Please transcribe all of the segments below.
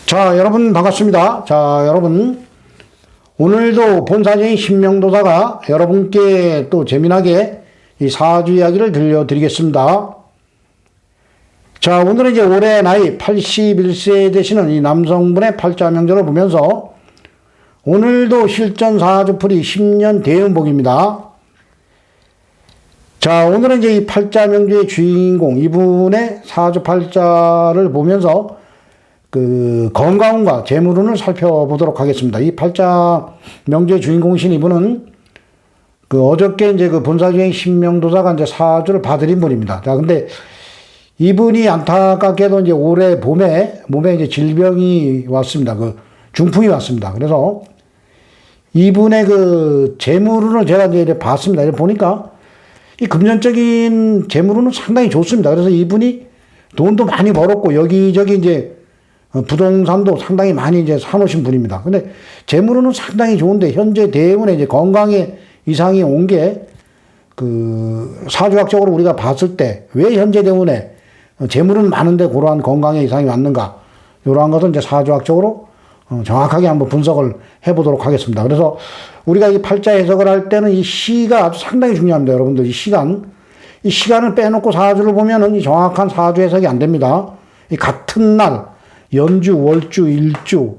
자, 여러분 반갑습니다. 자, 여러분 오늘도 본사적인 신명도사가 여러분께 또 재미나게 이 사주 이야기를 들려드리겠습니다. 자, 오늘은 이제 올해 나이 81세 되시는 이 남성분의 팔자명절을 보면서 오늘도 실전 사주풀이 10년 대운복입니다. 자, 오늘은 이제 이 팔자명주의 주인공 이분의 사주 팔자를 보면서 그 건강운과 재물운을 살펴보도록 하겠습니다. 이 팔자 명주의 주인공이신 이분은 그 어저께 이제 그 본사주행 신명도사가 이제 사주를 봐드린 분입니다. 자, 근데 이분이 안타깝게도 이제 올해 봄에 몸에 이제 질병이 왔습니다. 그 중풍이 왔습니다. 그래서 이분의 그 재물운을 제가 이제 봤습니다. 이렇게 보니까 이 금전적인 재물운은 상당히 좋습니다. 그래서 이분이 돈도 많이 벌었고 여기저기 이제 부동산도 상당히 많이 이제 사놓으신 분입니다. 근데 재물운은 상당히 좋은데 현재 대운에 이제 건강에 이상이 온 게 그 사주학적으로 우리가 봤을 때 왜 현재 대운에 재물은 많은데 그러한 건강에 이상이 왔는가? 이러한 것은 이제 사주학적으로 정확하게 한번 분석을 해보도록 하겠습니다. 그래서 우리가 이 팔자 해석을 할 때는 이 시가 아주 상당히 중요합니다. 여러분들 이 시간을 빼놓고 사주를 보면은 이 정확한 사주 해석이 안 됩니다. 이 같은 날 연주, 월주, 일주,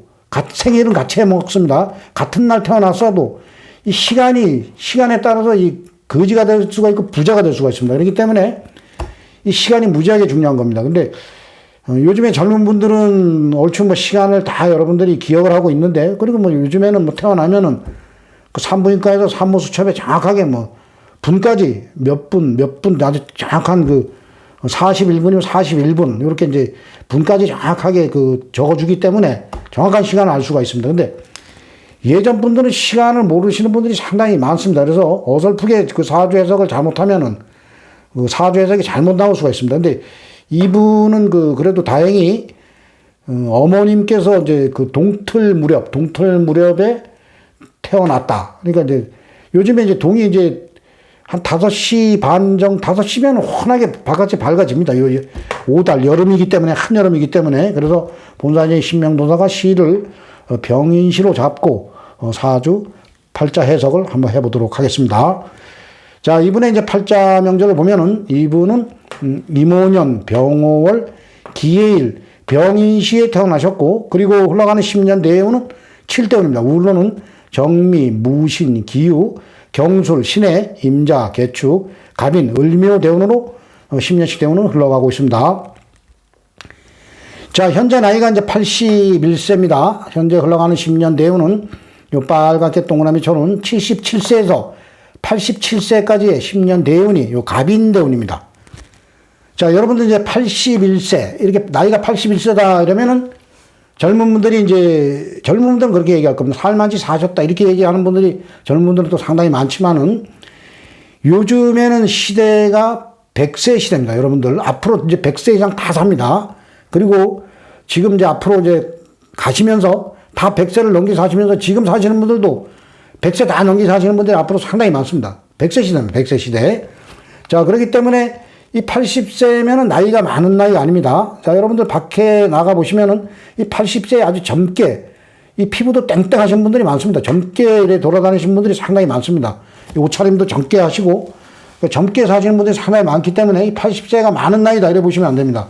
생일은 같이 해먹습니다. 같은 날 태어났어도 이 시간에 따라서 이 거지가 될 수가 있고 부자가 될 수가 있습니다. 그렇기 때문에 이 시간이 무지하게 중요한 겁니다. 근데 요즘에 젊은 분들은 얼추 뭐 시간을 다 여러분들이 기억을 하고 있는데, 그리고 뭐 요즘에는 뭐 태어나면은 그 산부인과에서 산모수첩에 정확하게 뭐 분까지 몇 분 아주 정확한 그 41분이면 41분, 이렇게 이제 분까지 정확하게 그 적어주기 때문에 정확한 시간을 알 수가 있습니다. 근데 예전 분들은 시간을 모르시는 분들이 상당히 많습니다. 그래서 어설프게 그 사주 해석을 잘못하면은 그 사주 해석이 잘못 나올 수가 있습니다. 근데 이분은 그래도 다행히 어머님께서 이제 그 동틀 무렵에 태어났다. 그러니까 이제 요즘에 이제 동이 이제 한 5시 반 정도, 5시면 환하게 바깥이 밝아집니다. 5달, 여름이기 때문에, 한여름이기 때문에. 그래서 본사의 신명도사가 시를 병인시로 잡고 사주 팔자 해석을 한번 해보도록 하겠습니다. 자, 이분의 이제 팔자 명절을 보면은 이분은 임오년, 병오월, 기해일, 병인시에 태어나셨고, 그리고 흘러가는 10년 대운은 7대운입니다. 울로는 정미, 무신, 기유, 경술, 신해, 임자, 개축, 갑인, 을묘 대운으로 10년씩 대운은 흘러가고 있습니다. 자, 현재 나이가 이제 81세입니다. 현재 흘러가는 10년 대운은 요 빨갛게 동그라미처럼 77세에서 87세까지의 10년 대운이 요 갑인 대운입니다. 자, 여러분들 이제 81세, 이렇게 나이가 81세다 이러면은 젊은 분들은 그렇게 얘기할 겁니다. 살만치 사셨다 이렇게 얘기하는 분들이 젊은 분들은 또 상당히 많지만은 요즘에는 시대가 100세 시대입니다. 여러분들 앞으로 이제 100세 이상 다 삽니다. 그리고 지금 이제 앞으로 이제 가시면서 다 100세를 넘겨 사시면서 지금 사시는 분들도 100세 다 넘겨 사시는 분들이 앞으로 상당히 많습니다. 100세 시대입니다. 100세 시대. 자, 그렇기 때문에 이 80세면은 나이가 많은 나이가 아닙니다. 자, 여러분들 밖에 나가보시면은 이 80세에 아주 젊게, 이 피부도 땡땡하신 분들이 많습니다. 젊게 돌아다니신 분들이 상당히 많습니다. 이 옷차림도 젊게 하시고, 젊게 사시는 분들이 상당히 많기 때문에 이 80세가 많은 나이다 이래 보시면 안 됩니다.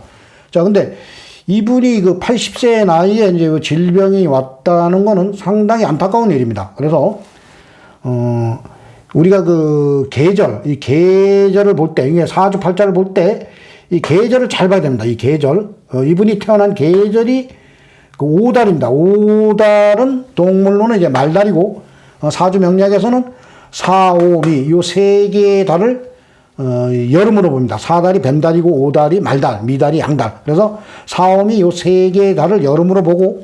자, 근데 이분이 그 80세 나이에 이제 질병이 왔다는 거는 상당히 안타까운 일입니다. 그래서, 우리가 이 계절을 볼 때, 이게 사주 팔자를 볼 때, 이 계절을 잘 봐야 됩니다. 이 계절. 이분이 태어난 계절이 그 5달입니다. 5달은 동물로는 이제 말달이고, 사주 명리학에서는 4, 5, 미, 요 세 개의 달을, 여름으로 봅니다. 4달이 뱀달이고, 5달이 말달, 미달이 양달. 그래서 4, 5, 미 요 세 개의 달을 여름으로 보고,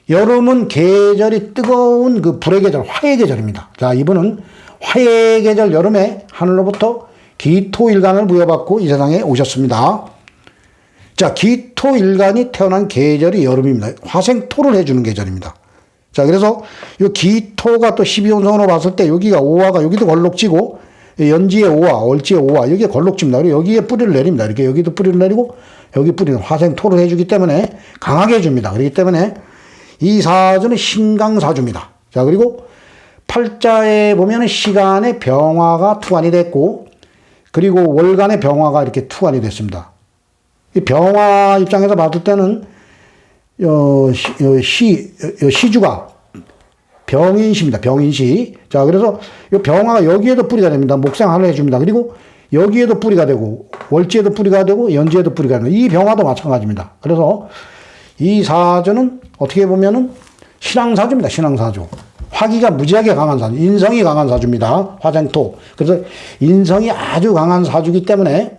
여름은 계절이 뜨거운 그 불의 계절, 화의 계절입니다. 자, 이분은 화의 계절 여름에 하늘로부터 기토일간을 부여받고 이 세상에 오셨습니다. 자, 기토일간이 태어난 계절이 여름입니다. 화생토를 해주는 계절입니다. 자, 그래서 이 기토가 또 12혼성으로 봤을 때 여기가 오화가 여기도 월록지고 연지의 오화, 월지의 오화, 여기에 걸록집니다. 그리고 여기에 뿌리를 내립니다. 이렇게 여기도 뿌리를 내리고 여기 뿌리는 화생토를 해주기 때문에 강하게 해줍니다. 그렇기 때문에 이 사주는 신강사주입니다. 자, 그리고 팔자에 보면은 시간의 병화가 투관이 됐고, 그리고 월간의 병화가 이렇게 투관이 됐습니다. 이 병화 입장에서 봤을 때는, 시주가 병인시입니다. 병인시. 자, 그래서 이 병화가 여기에도 뿌리가 됩니다. 목생화를 해줍니다. 그리고 여기에도 뿌리가 되고, 월지에도 뿌리가 되고, 연지에도 뿌리가 되고, 이 병화도 마찬가지입니다. 그래서 이 사주는 어떻게 보면은 신앙사주입니다. 신앙사주. 화기가 무지하게 강한 사주, 인성이 강한 사주입니다. 화생토. 그래서 인성이 아주 강한 사주이기 때문에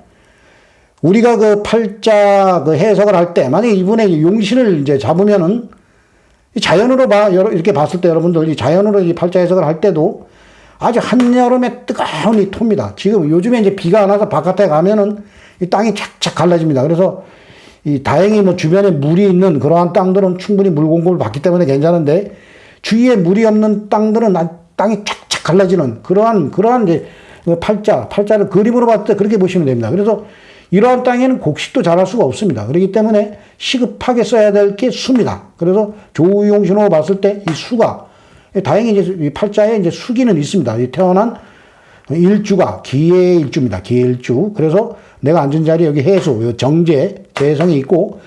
우리가 그 팔자 그 해석을 할 때 만약에 이분의 용신을 이제 잡으면은 자연으로 이렇게 봤을 때 여러분들 이 자연으로 이 팔자 해석을 할 때도 아주 한여름에 뜨거운 이 토입니다. 지금 요즘에 이제 비가 안 와서 바깥에 가면은 이 땅이 착착 갈라집니다. 그래서 이 다행히 뭐 주변에 물이 있는 그러한 땅들은 충분히 물 공급을 받기 때문에 괜찮은데 주위에 물이 없는 땅들은 땅이 착착 갈라지는 그러한 이제 팔자를 그림으로 봤을 때 그렇게 보시면 됩니다. 그래서 이러한 땅에는 곡식도 자랄 수가 없습니다. 그렇기 때문에 시급하게 써야 될 게 수입니다. 그래서 조우용신으로 봤을 때 이 수가 다행히 이제 이 팔자에 이제 수기는 있습니다. 이 태어난 일주가 기해의 일주입니다. 기해의 일주. 그래서 내가 앉은 자리 여기 해수, 정제, 재성이 있고,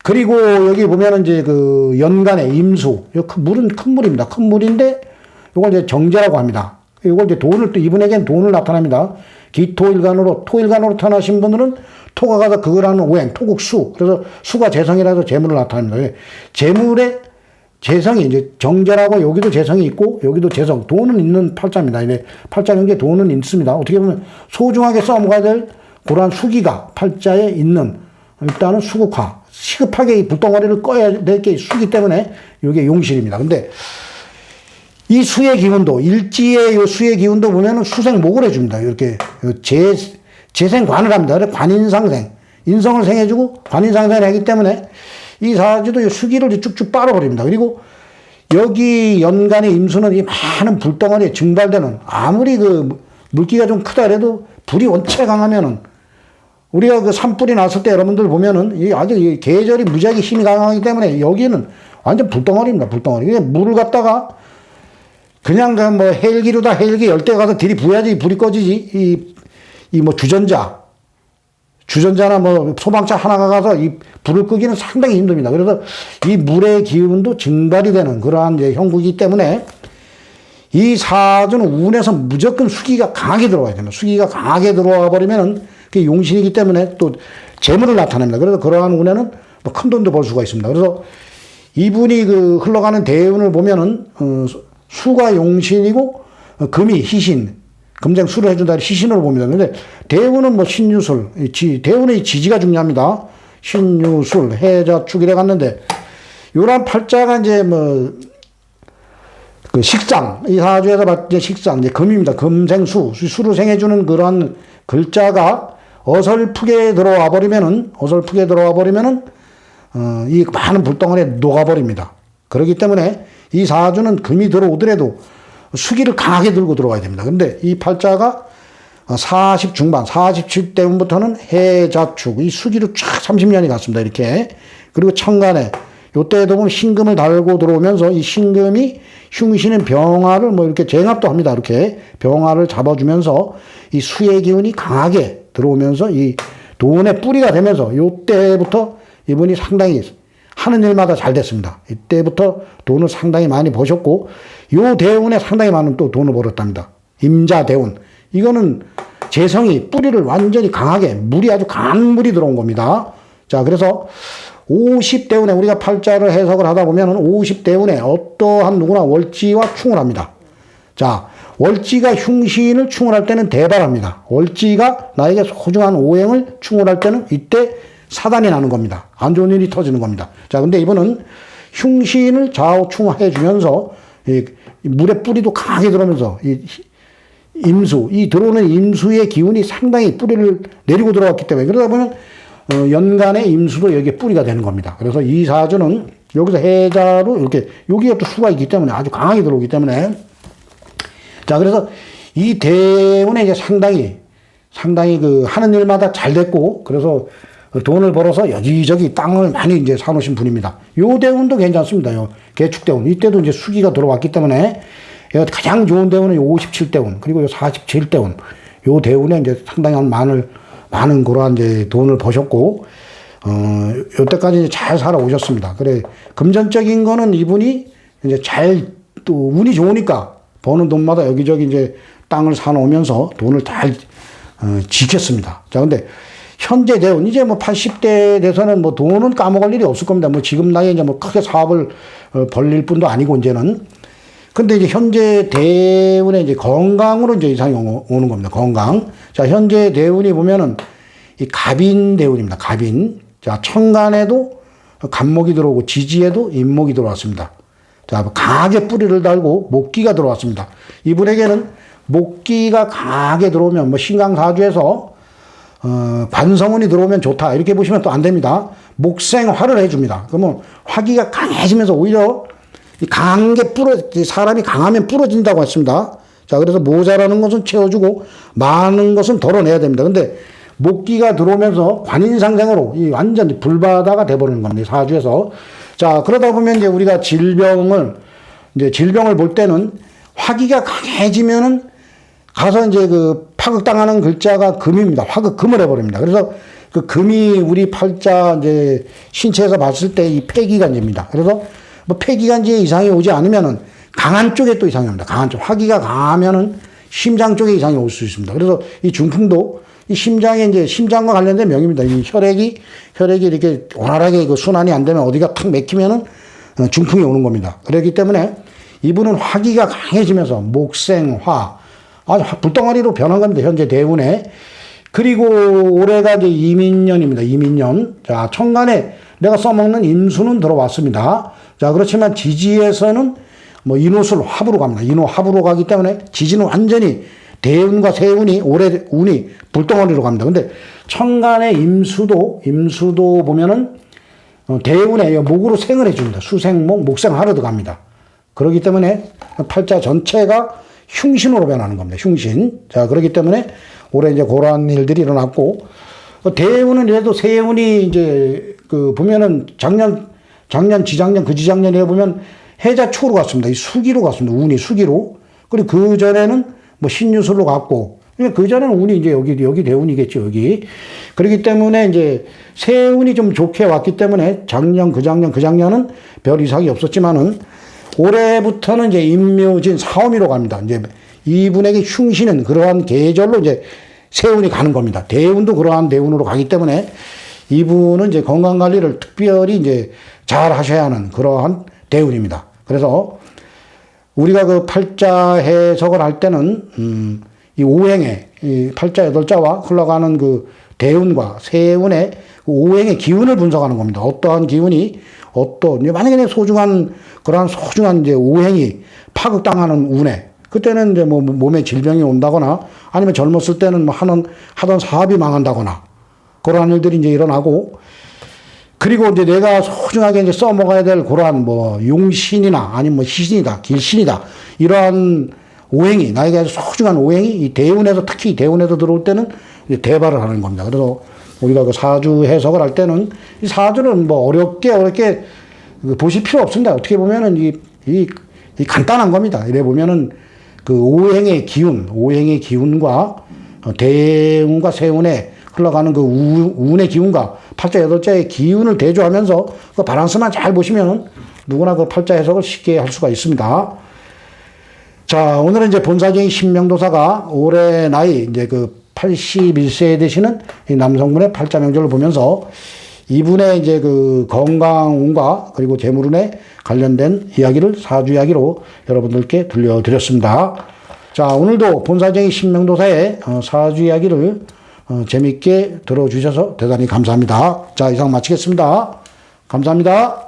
그리고 여기 보면은 이제 그 연간에 임수, 물은 큰 물입니다. 큰 물인데 이걸 이제 정제라고 합니다. 이걸 이제 돈을 또 이분에게는 돈을 나타납니다. 기토일간으로 토일간으로 태어나신 분들은 토가 가서 그걸 하는 오행, 토국수. 그래서 수가 재성이라서 재물을 나타납니다. 재물의 재성이 이제 정제라고 여기도 재성이 있고 여기도 재성, 돈은 있는 팔자입니다. 이제 팔자 경계에 돈은 있습니다. 어떻게 보면 소중하게 써먹어야 될 그러한 수기가 팔자에 있는 일단은 수국화, 시급하게 이 불덩어리를 꺼야 될 게 수기 때문에 이게 용신입니다. 근데 이 수의 기운도 일지의 요 수의 기운도 보면은 수생목을 해줍니다. 이렇게 재생관을 합니다. 관인상생, 인성을 생해주고 관인상생을 하기 때문에 이 사주도 수기를 쭉쭉 빨아버립니다. 그리고 여기 연간의 임수는 이 많은 불덩어리에 증발되는, 아무리 그 물기가 좀 크다 해도 불이 원체 강하면은 우리가 그 산불이 났을 때 여러분들 보면은 이 아주 계절이 무지하게 힘이 강하기 때문에 여기는 완전 불덩어리입니다. 불덩어리. 그냥 물을 갖다가 그냥 뭐 헬기로다 헬기 열대 가서 들이부어야지 불이 꺼지지. 이 뭐 주전자나 뭐 소방차 하나가 가서 이 불을 끄기는 상당히 힘듭니다. 그래서 이 물의 기운도 증발이 되는 그러한 이제 형국이기 때문에 이 사주는 운에서 무조건 수기가 강하게 들어와야 됩니다. 수기가 강하게 들어와 버리면은 그게 용신이기 때문에 또 재물을 나타냅니다. 그래서 그러한 운에는 뭐 큰 돈도 벌 수가 있습니다. 그래서 이분이 그 흘러가는 대운을 보면은 수가 용신이고 금이 희신, 금생수를 해준다 희신으로 봅니다. 근데 대운은 뭐 신유술, 대운의 지지가 중요합니다. 신유술, 해자축이래 갔는데 요런 팔자가 이제 뭐 그 식상, 이 사주에서 봤을 때 식상, 이제 금입니다. 금생수, 수를 생해주는 그런 글자가 어설프게 들어와 버리면은 이 많은 불덩어리에 녹아버립니다. 그렇기 때문에 이 사주는 금이 들어오더라도 수기를 강하게 들고 들어와야 됩니다. 근데 이 팔자가 40 중반, 47대부터는 해자축, 이 수기로 쫙 30년이 갔습니다. 이렇게. 그리고 천간에, 요때에도 보면 신금을 달고 들어오면서 이 신금이 흉신인 병화를 뭐 이렇게 제압도 합니다. 이렇게 병화를 잡아주면서 이 수의 기운이 강하게 들어오면서 이 돈의 뿌리가 되면서 요때부터 이분이 상당히 하는 일마다 잘 됐습니다. 이때부터 돈을 상당히 많이 버셨고, 요 대운에 상당히 많은 또 돈을 벌었답니다. 임자대운. 이거는 재성이 뿌리를 완전히 강하게, 물이 아주 강한 물이 들어온 겁니다. 자, 그래서 50대운에 우리가 팔자를 해석을 하다 보면은 50대운에 어떠한 누구나 월지와 충을 합니다. 자, 월지가 흉신을 충을 할 때는 대발합니다. 월지가 나에게 소중한 오행을 충을 할 때는 이때 사단이 나는 겁니다. 안 좋은 일이 터지는 겁니다. 자, 근데 이분은 흉신을 좌우충해 주면서 이 물의 뿌리도 강하게 들어오면서 이 임수, 이 들어오는 임수의 기운이 상당히 뿌리를 내리고 들어왔기 때문에 그러다 보면 연간의 임수도 여기에 뿌리가 되는 겁니다. 그래서 이 사주는 여기서 해자로 이렇게 여기에 또 수가 있기 때문에 아주 강하게 들어오기 때문에 자, 그래서 이 대운에 이제 상당히 그 하는 일마다 잘 됐고, 그래서 돈을 벌어서 여기저기 땅을 많이 이제 사놓으신 분입니다. 요 대운도 괜찮습니다. 요 개축대운. 이때도 이제 수기가 들어왔기 때문에 가장 좋은 대운은 요 57대운, 그리고 요 47대운. 요 대운에 이제 상당히 많은 그러한 이제 돈을 버셨고, 요때까지 이제 잘 살아오셨습니다. 그래, 금전적인 거는 이분이 이제 또 운이 좋으니까 버는 돈마다 여기저기 이제 땅을 사놓으면서 돈을 잘 지켰습니다. 자, 근데 현재 대운, 이제 뭐 80대 돼서는 뭐 돈은 까먹을 일이 없을 겁니다. 뭐 지금 나이에 이제 뭐 크게 사업을 벌릴 뿐도 아니고, 이제는. 근데 이제 현재 대운에 이제 건강으로 이제 이상이 오는 겁니다. 건강. 자, 현재 대운이 보면은 이 갑인 대운입니다. 갑인. 자, 천간에도 간목이 들어오고 지지에도 인목이 들어왔습니다. 자, 강하게 뿌리를 달고 목기가 들어왔습니다. 이분에게는 목기가 강하게 들어오면 뭐 신강사주에서 관성운이 들어오면 좋다 이렇게 보시면 또 안 됩니다. 목생화를 해줍니다. 그러면 화기가 강해지면서 오히려 강한 게 사람이 강하면 부러진다고 했습니다. 자, 그래서 모자라는 것은 채워주고 많은 것은 덜어내야 됩니다. 근데 목기가 들어오면서 관인상생으로 이 완전 불바다가 돼버리는 겁니다. 사주에서. 자, 그러다 보면 이제 우리가 질병을 볼 때는 화기가 강해지면은 가서 이제 그 파극당하는 글자가 금입니다. 화극금을 해버립니다. 그래서 그 금이 우리 팔자 이제 신체에서 봤을 때 이 폐기관지입니다. 그래서 뭐 폐기관지에 이상이 오지 않으면은 강한 쪽에 또 이상이 옵니다. 강한 쪽. 화기가 강하면은 심장 쪽에 이상이 올 수 있습니다. 그래서 이 중풍도 이 심장에 이제 심장과 관련된 명입니다. 이 혈액이 이렇게 원활하게 그 순환이 안 되면 어디가 탁 막히면은 중풍이 오는 겁니다. 그렇기 때문에 이분은 화기가 강해지면서 목생화, 아주 불덩어리로 변한 겁니다. 현재 대운에. 그리고 올해가 이제 이민년입니다. 이민년. 자, 천간에 내가 써먹는 임수는 들어왔습니다. 자, 그렇지만 지지에서는 뭐 인호술 합으로 갑니다. 인호 합으로 가기 때문에 지지는 완전히 대운과 세운이 올해 운이 불덩어리로 갑니다. 근데 천간의 임수도 보면은 대운에 목으로 생을 해줍니다. 수생목, 목생하로 들어갑니다. 그렇기 때문에 팔자 전체가 흉신으로 변하는 겁니다. 흉신. 자, 그렇기 때문에 올해 이제 그러한 일들이 일어났고, 대운은 이래도 세운이 이제 그 보면은 작년, 지작년, 그지작년에 보면 해자축으로 갔습니다. 이 수기로 갔습니다. 운이 수기로. 그리고 그 전에는 뭐 신유술로 갔고, 그 전에는 운이 이제 여기 대운이겠죠, 여기. 그렇기 때문에 이제 세운이 좀 좋게 왔기 때문에 작년, 그작년은 별 이상이 없었지만은 올해부터는 이제 임묘진 사오미로 갑니다. 이제 이분에게 흉신은 그러한 계절로 이제 세운이 가는 겁니다. 대운도 그러한 대운으로 가기 때문에 이분은 이제 건강 관리를 특별히 이제 잘 하셔야 하는 그러한 대운입니다. 그래서 우리가 그 팔자 해석을 할 때는 이 오행의 이 팔자 8자와 흘러가는 그 대운과 세운의 그 오행의 기운을 분석하는 겁니다. 어떠한 기운이 만약에 소중한 이제 오행이 파극당하는 운에, 그때는 이제 뭐 몸에 질병이 온다거나 아니면 젊었을 때는 뭐 하던 사업이 망한다거나 그러한 일들이 이제 일어나고, 그리고 이제 내가 소중하게 이제 써먹어야 될 그러한 뭐 용신이나 아니면 뭐 희신이다, 길신이다, 이러한 오행이, 나에게 아주 소중한 오행이 이 대운에서, 특히 대운에서 들어올 때는 이제 대발을 하는 겁니다. 그래서 우리가 그 사주 해석을 할 때는 이 사주는 뭐 어렵게 보실 필요 없습니다. 어떻게 보면은 이 간단한 겁니다. 이래 보면은 그 오행의 기운과 대운과 세운에 흘러가는 그 운의 기운과 팔자 8자의 기운을 대조하면서 그 바란스만 잘 보시면 누구나 그 팔자 해석을 쉽게 할 수가 있습니다. 자, 오늘은 이제 본사적인 신명도사가 올해 나이 이제 그 81세에 되시는 이 남성분의 팔자 명절을 보면서 이분의 이제 그 건강운과 그리고 재물운에 관련된 이야기를 사주 이야기로 여러분들께 들려드렸습니다. 자, 오늘도 본사적인 신명도사의 사주 이야기를 재미있게 들어주셔서 대단히 감사합니다. 자, 이상 마치겠습니다. 감사합니다.